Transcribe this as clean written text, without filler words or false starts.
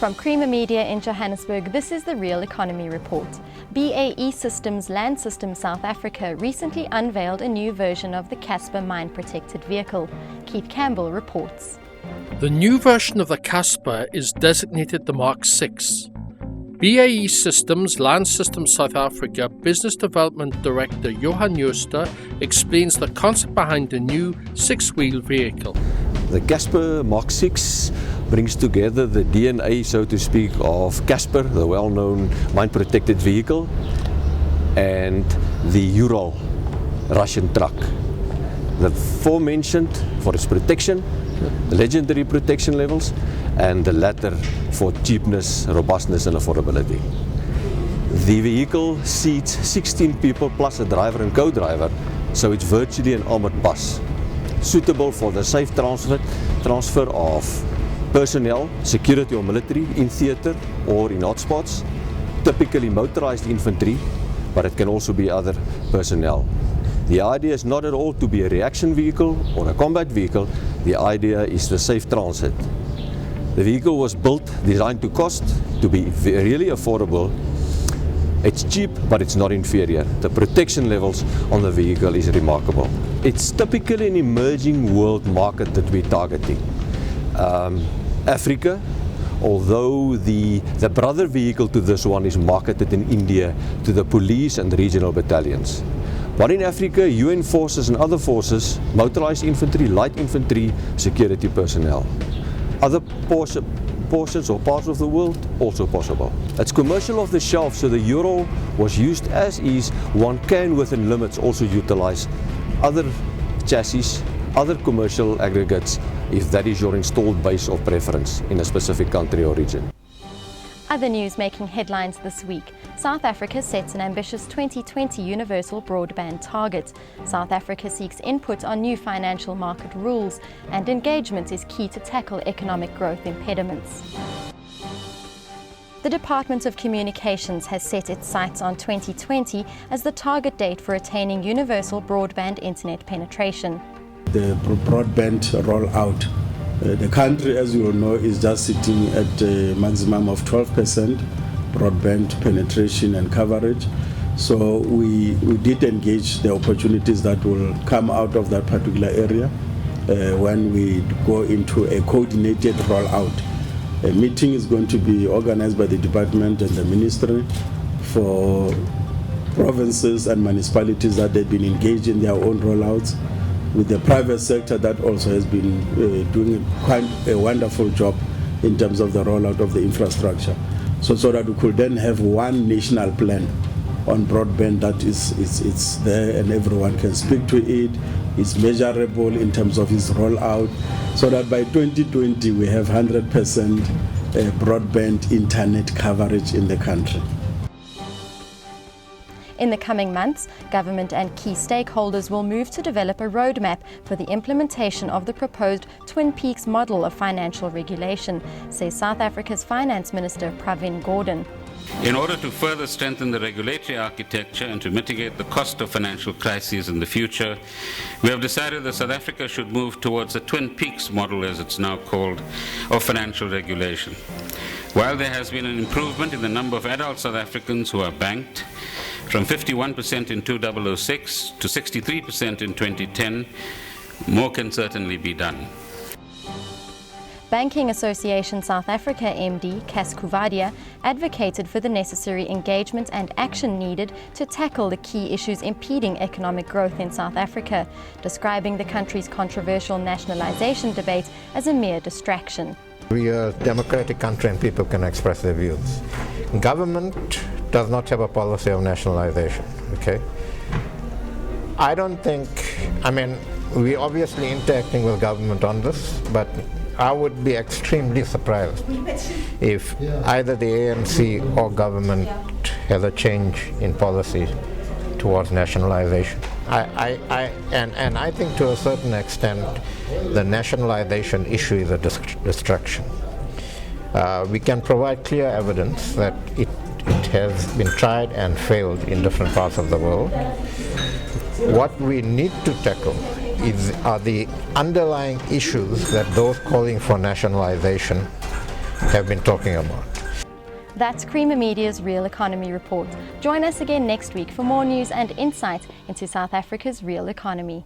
From Creamer Media in Johannesburg, this is the Real Economy Report. BAE Systems Land Systems South Africa recently unveiled a new version of the Casspir mine-protected vehicle. Keith Campbell reports. The new version of the Casspir is designated the Mark 6. BAE Systems Land Systems South Africa Business Development Director Johannesburg explains the concept behind the new 6-wheel vehicle. The Casspir Mark 6 brings together the DNA, so to speak, of Casspir, the well-known mine-protected vehicle, and the Ural Russian truck. The aforementioned for its protection, the legendary protection levels, and the latter for cheapness, robustness and affordability. The vehicle seats 16 people plus a driver and co-driver, so it's virtually an armored bus, suitable for the safe transfer of personnel, security or military, in theatre or in hotspots, typically motorized infantry, but it can also be other personnel. The idea is not at all to be a reaction vehicle or a combat vehicle. The idea is the safe transit. The vehicle was designed to cost, to be really affordable. It's cheap, but it's not inferior. The protection levels on the vehicle is remarkable. It's typically an emerging world market that we're targeting. Africa, although the brother vehicle to this one is marketed in India to the police and regional battalions. But in Africa, UN forces and other forces, motorized infantry, light infantry, security personnel. Other portions or parts of the world, also possible. It's commercial off the shelf, so the Ural was used as is. One can, within limits, also utilize other chassis, other commercial aggregates, if that is your installed base of preference in a specific country or region. Other news making headlines this week. South Africa sets an ambitious 2020 universal broadband target. South Africa seeks input on new financial market rules, and engagement is key to tackle economic growth impediments. The Department of Communications has set its sights on 2020 as the target date for attaining universal broadband internet penetration. The broadband rollout. The country, as you all know, is just sitting at a maximum of 12% broadband penetration and coverage. So we did engage the opportunities that will come out of that particular area when we go into a coordinated rollout. A meeting is going to be organized by the department and the ministry for provinces and municipalities that they've been engaged in their own rollouts, with the private sector that also has been doing quite a wonderful job in terms of the rollout of the infrastructure. So that we could then have one national plan on broadband that it's there and everyone can speak to it. It's measurable in terms of its rollout, so that by 2020 we have 100% broadband internet coverage in the country. In the coming months, government and key stakeholders will move to develop a roadmap for the implementation of the proposed Twin Peaks model of financial regulation, says South Africa's Finance Minister Pravin Gordhan. In order to further strengthen the regulatory architecture and to mitigate the cost of financial crises in the future, we have decided that South Africa should move towards a Twin Peaks model, as it's now called, of financial regulation. While there has been an improvement in the number of adult South Africans who are banked, from 51% in 2006 to 63% in 2010, more can certainly be done. Banking Association South Africa MD Casspir advocated for the necessary engagement and action needed to tackle the key issues impeding economic growth in South Africa, describing the country's controversial nationalisation debate as a mere distraction. We are a democratic country and people can express their views. Government does not have a policy of nationalization, okay? We're obviously interacting with government on this, but I would be extremely surprised if either the ANC or government has a change in policy towards nationalization. I think to a certain extent the nationalization issue is a distraction. We can provide clear evidence that it has been tried and failed in different parts of the world. What we need to tackle are the underlying issues that those calling for nationalization have been talking about. That's Creamer Media's Real Economy Report. Join us again next week for more news and insight into South Africa's real economy.